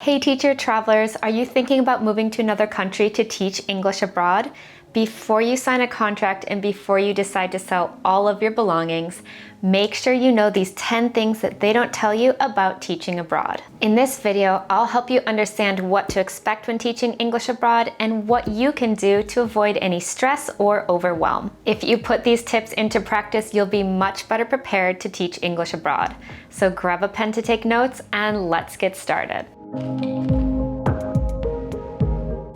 Hey teacher travelers, are you thinking about moving to another country to teach English abroad? Before you sign a contract and before you decide to sell all of your belongings, make sure you know these 10 things that they don't tell you about teaching abroad. In this video, I'll help you understand what to expect when teaching English abroad and what you can do to avoid any stress or overwhelm. If you put these tips into practice, you'll be much better prepared to teach English abroad. So grab a pen to take notes and let's get started.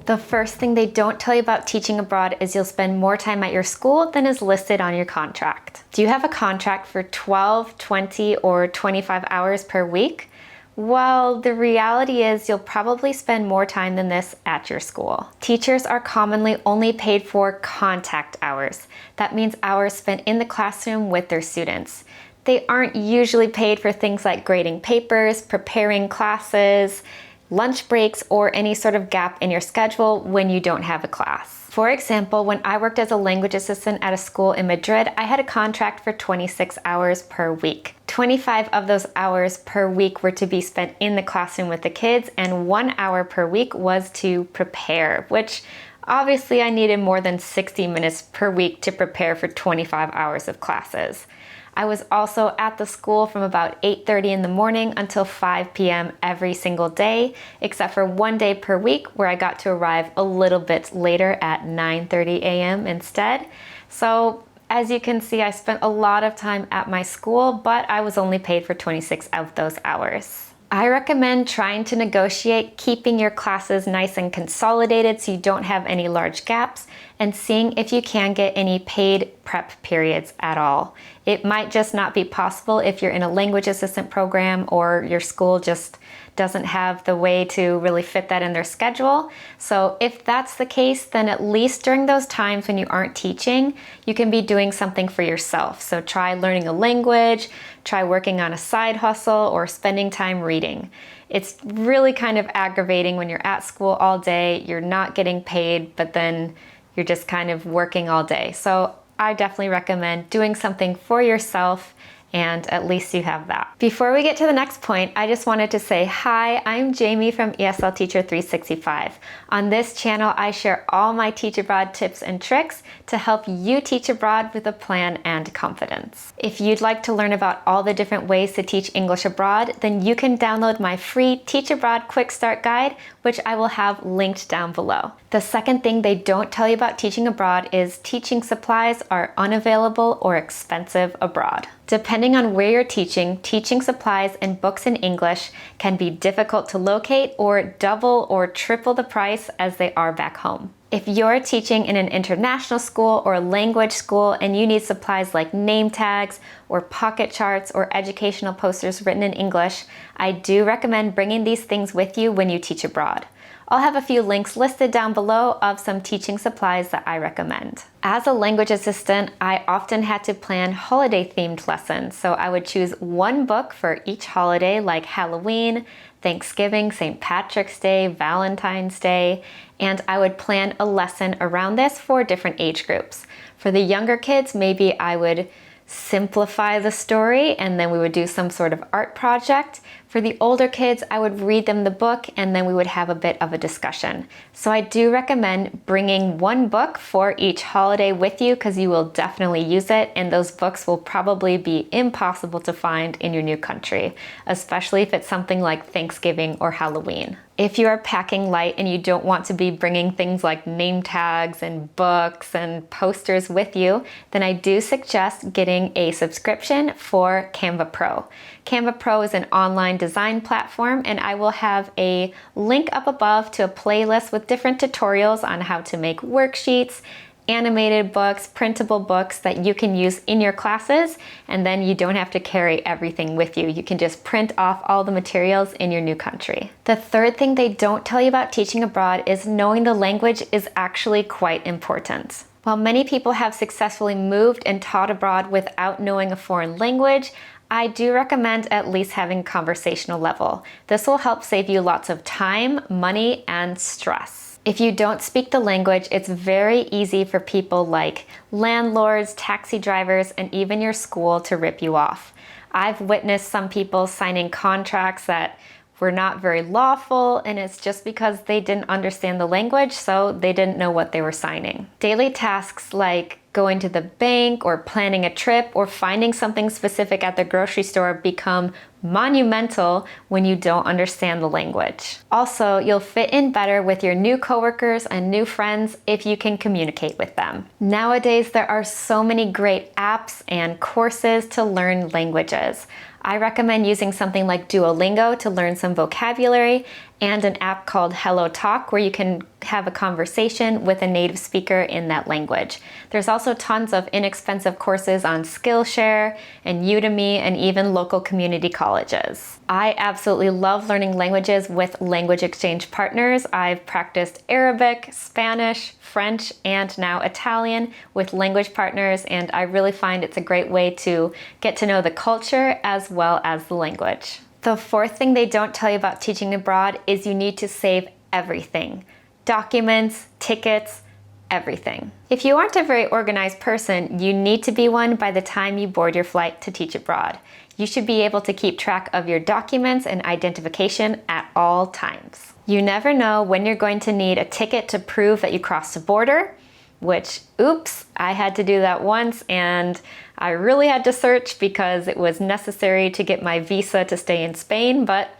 The first thing they don't tell you about teaching abroad is you'll spend more time at your school than is listed on your contract. Do you have a contract for 12, 20, or 25 hours per week? Well, the reality is you'll probably spend more time than this at your school. Teachers are commonly only paid for contact hours. That means hours spent in the classroom with their students. They aren't usually paid for things like grading papers, preparing classes, lunch breaks, or any sort of gap in your schedule when you don't have a class. For example, when I worked as a language assistant at a school in Madrid, I had a contract for 26 hours per week. 25 of those hours per week were to be spent in the classroom with the kids, and 1 hour per week was to prepare, which obviously I needed more than 60 minutes per week to prepare for 25 hours of classes. I was also at the school from about 8:30 in the morning until 5 p.m. every single day, except for one day per week where I got to arrive a little bit later at 9:30 a.m. instead. So as you can see, I spent a lot of time at my school, but I was only paid for 26 of those hours. I recommend trying to negotiate keeping your classes nice and consolidated so you don't have any large gaps, and seeing if you can get any paid prep periods at all. It might just not be possible if you're in a language assistant program or your school just doesn't have the way to really fit that in their schedule. So if that's the case, then at least during those times when you aren't teaching, you can be doing something for yourself. So try learning a language, try working on a side hustle, or spending time reading. It's really kind of aggravating when you're at school all day, you're not getting paid, but then you're just kind of working all day. So I definitely recommend doing something for yourself, and at least you have that. Before we get to the next point, I just wanted to say hi, I'm Jamie from ESL Teacher 365. On this channel, I share all my teach abroad tips and tricks to help you teach abroad with a plan and confidence. If you'd like to learn about all the different ways to teach English abroad, then you can download my free Teach Abroad Quick Start Guide, which I will have linked down below. The second thing they don't tell you about teaching abroad is teaching supplies are unavailable or expensive abroad. Depending on where you're teaching, teaching supplies and books in English can be difficult to locate or double or triple the price as they are back home. If you're teaching in an international school or language school and you need supplies like name tags or pocket charts or educational posters written in English, I do recommend bringing these things with you when you teach abroad. I'll have a few links listed down below of some teaching supplies that I recommend. As a language assistant, I often had to plan holiday-themed lessons, so I would choose one book for each holiday like Halloween, Thanksgiving, St. Patrick's Day, Valentine's Day, and I would plan a lesson around this for different age groups. For the younger kids, maybe I would simplify the story and then we would do some sort of art project. For the older kids, I would read them the book and then we would have a bit of a discussion. So I do recommend bringing one book for each holiday with you because you will definitely use it, and those books will probably be impossible to find in your new country, especially if it's something like Thanksgiving or Halloween. If you are packing light and you don't want to be bringing things like name tags and books and posters with you, then I do suggest getting a subscription for Canva Pro. Canva Pro is an online design platform, and I will have a link up above to a playlist with different tutorials on how to make worksheets, animated books, printable books that you can use in your classes, and then you don't have to carry everything with you. You can just print off all the materials in your new country. The third thing they don't tell you about teaching abroad is knowing the language is actually quite important. While many people have successfully moved and taught abroad without knowing a foreign language, I do recommend at least having conversational level. This will help save you lots of time, money, and stress. If you don't speak the language, it's very easy for people like landlords, taxi drivers, and even your school to rip you off. I've witnessed some people signing contracts that were not very lawful, and it's just because they didn't understand the language, so they didn't know what they were signing. Daily tasks like going to the bank or planning a trip or finding something specific at the grocery store become monumental when you don't understand the language. Also, you'll fit in better with your new coworkers and new friends if you can communicate with them. Nowadays, there are so many great apps and courses to learn languages. I recommend using something like Duolingo to learn some vocabulary, and an app called Hello Talk where you can have a conversation with a native speaker in that language. There's also tons of inexpensive courses on Skillshare and Udemy and even local community colleges. I absolutely love learning languages with language exchange partners. I've practiced Arabic, Spanish, French, and now Italian with language partners, and I really find it's a great way to get to know the culture as well as the language. The fourth thing they don't tell you about teaching abroad is you need to save everything. Documents, tickets, everything. If you aren't a very organized person, you need to be one by the time you board your flight to teach abroad. You should be able to keep track of your documents and identification at all times. You never know when you're going to need a ticket to prove that you crossed a border, which, oops, I had to do that once, and I really had to search because it was necessary to get my visa to stay in Spain, but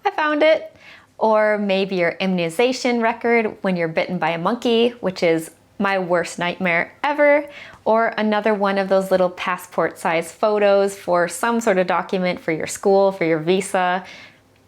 I found it. Or maybe your immunization record when you're bitten by a monkey, which is my worst nightmare ever. Or another one of those little passport-sized photos for some sort of document for your school, for your visa.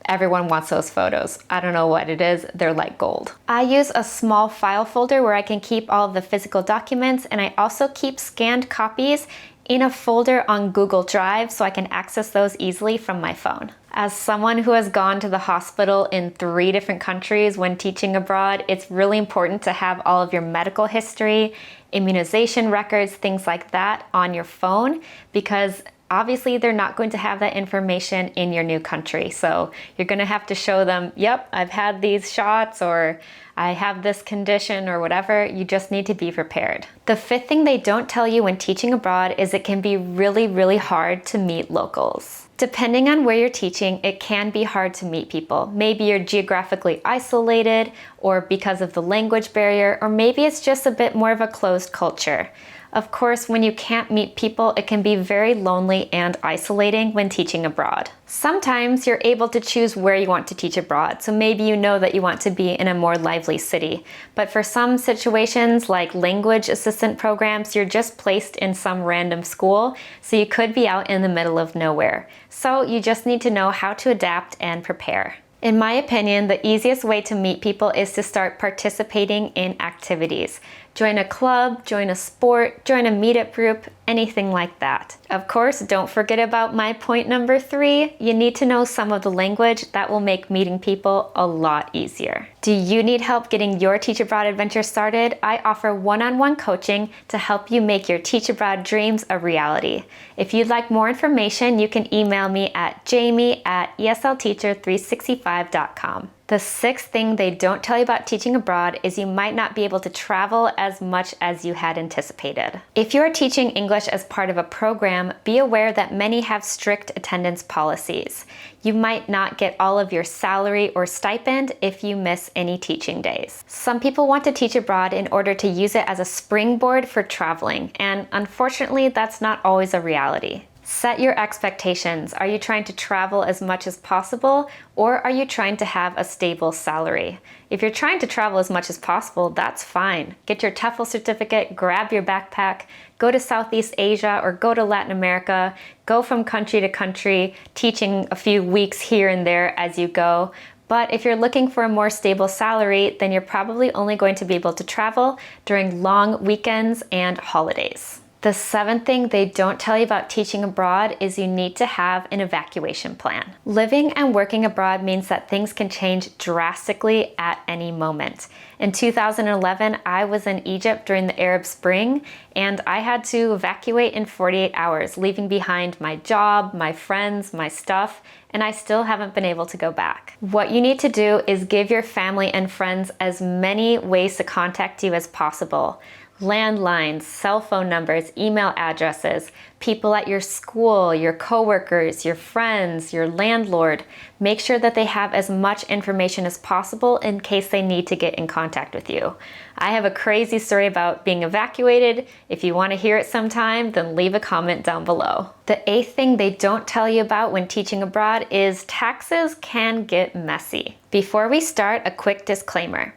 Everyone wants those photos. I don't know what it is, they're like gold. I use a small file folder where I can keep all of the physical documents, and I also keep scanned copies in a folder on Google Drive so I can access those easily from my phone. As someone who has gone to the hospital in 3 different countries when teaching abroad, it's really important to have all of your medical history, immunization records, things like that on your phone, because obviously they're not going to have that information in your new country. So you're going to have to show them, yep, I've had these shots, or I have this condition, or whatever. You just need to be prepared. The fifth thing they don't tell you when teaching abroad is it can be really, really hard to meet locals. Depending on where you're teaching, it can be hard to meet people. Maybe you're geographically isolated, or because of the language barrier, or maybe it's just a bit more of a closed culture. Of course, when you can't meet people, it can be very lonely and isolating when teaching abroad. Sometimes you're able to choose where you want to teach abroad, so maybe you know that you want to be in a more lively city. But for some situations, like language assistant programs, you're just placed in some random school, so you could be out in the middle of nowhere. So you just need to know how to adapt and prepare. In my opinion, the easiest way to meet people is to start participating in activities. Join a club, join a sport, join a meetup group, anything like that. Of course, don't forget about my point number 3. You need to know some of the language. That will make meeting people a lot easier. Do you need help getting your Teach Abroad adventure started? I offer one-on-one coaching to help you make your Teach Abroad dreams a reality. If you'd like more information, you can email me at jamie@eslteacher365.com. The sixth thing they don't tell you about teaching abroad is you might not be able to travel as much as you had anticipated. If you are teaching English as part of a program, be aware that many have strict attendance policies. You might not get all of your salary or stipend if you miss any teaching days. Some people want to teach abroad in order to use it as a springboard for traveling, and unfortunately, that's not always a reality. Set your expectations. Are you trying to travel as much as possible, or are you trying to have a stable salary? If you're trying to travel as much as possible, that's fine. Get your TEFL certificate, grab your backpack, go to Southeast Asia or go to Latin America, go from country to country, teaching a few weeks here and there as you go. But if you're looking for a more stable salary, then you're probably only going to be able to travel during long weekends and holidays. The seventh thing they don't tell you about teaching abroad is you need to have an evacuation plan. Living and working abroad means that things can change drastically at any moment. In 2011, I was in Egypt during the Arab Spring, and I had to evacuate in 48 hours, leaving behind my job, my friends, my stuff, and I still haven't been able to go back. What you need to do is give your family and friends as many ways to contact you as possible. Landlines, cell phone numbers, email addresses, people at your school, your coworkers, your friends, your landlord. Make sure that they have as much information as possible in case they need to get in contact with you. I have a crazy story about being evacuated. If you want to hear it sometime, then leave a comment down below. The 8th thing they don't tell you about when teaching abroad is taxes can get messy. Before we start, a quick disclaimer.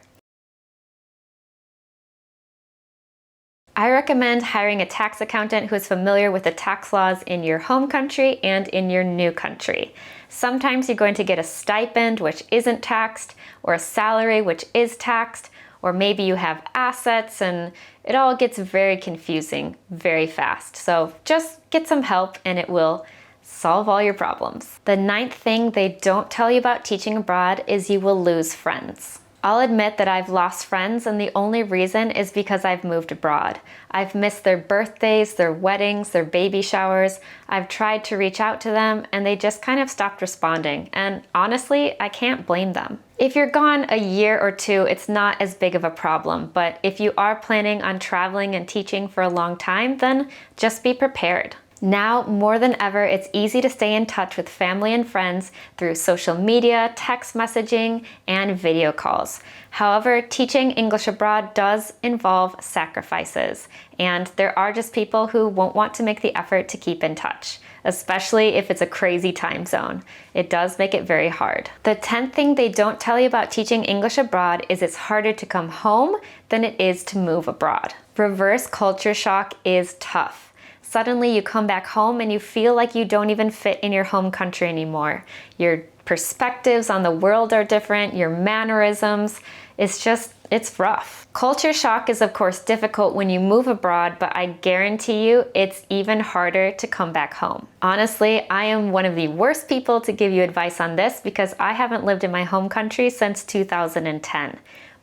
I recommend hiring a tax accountant who is familiar with the tax laws in your home country and in your new country. Sometimes you're going to get a stipend which isn't taxed, or a salary which is taxed, or maybe you have assets, and it all gets very confusing very fast. So just get some help and it will solve all your problems. The 9th thing they don't tell you about teaching abroad is you will lose friends. I'll admit that I've lost friends, and the only reason is because I've moved abroad. I've missed their birthdays, their weddings, their baby showers. I've tried to reach out to them and they just kind of stopped responding. And honestly, I can't blame them. If you're gone a year or two, it's not as big of a problem. But if you are planning on traveling and teaching for a long time, then just be prepared. Now, more than ever, it's easy to stay in touch with family and friends through social media, text messaging, and video calls. However, teaching English abroad does involve sacrifices, and there are just people who won't want to make the effort to keep in touch, especially if it's a crazy time zone. It does make it very hard. The 10th thing they don't tell you about teaching English abroad is it's harder to come home than it is to move abroad. Reverse culture shock is tough. Suddenly you come back home and you feel like you don't even fit in your home country anymore. Your perspectives on the world are different, your mannerisms, it's rough. Culture shock is of course difficult when you move abroad, but I guarantee you it's even harder to come back home. Honestly, I am one of the worst people to give you advice on this because I haven't lived in my home country since 2010.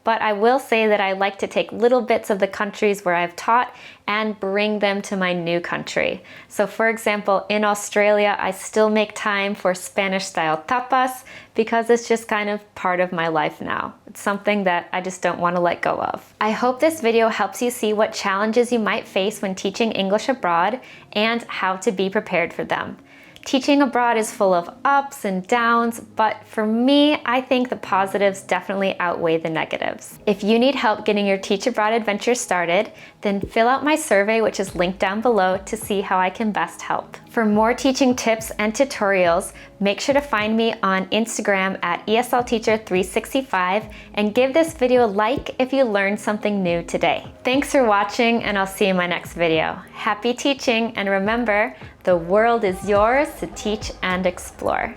But I will say that I like to take little bits of the countries where I've taught and bring them to my new country. So for example, in Australia, I still make time for Spanish-style tapas because it's just kind of part of my life now. It's something that I just don't want to let go of. I hope this video helps you see what challenges you might face when teaching English abroad and how to be prepared for them. Teaching abroad is full of ups and downs, but for me, I think the positives definitely outweigh the negatives. If you need help getting your Teach Abroad adventure started, then fill out my survey, which is linked down below, to see how I can best help. For more teaching tips and tutorials, make sure to find me on Instagram at ESLTeacher365 and give this video a like if you learned something new today. Thanks for watching, and I'll see you in my next video. Happy teaching, and remember, the world is yours to teach and explore.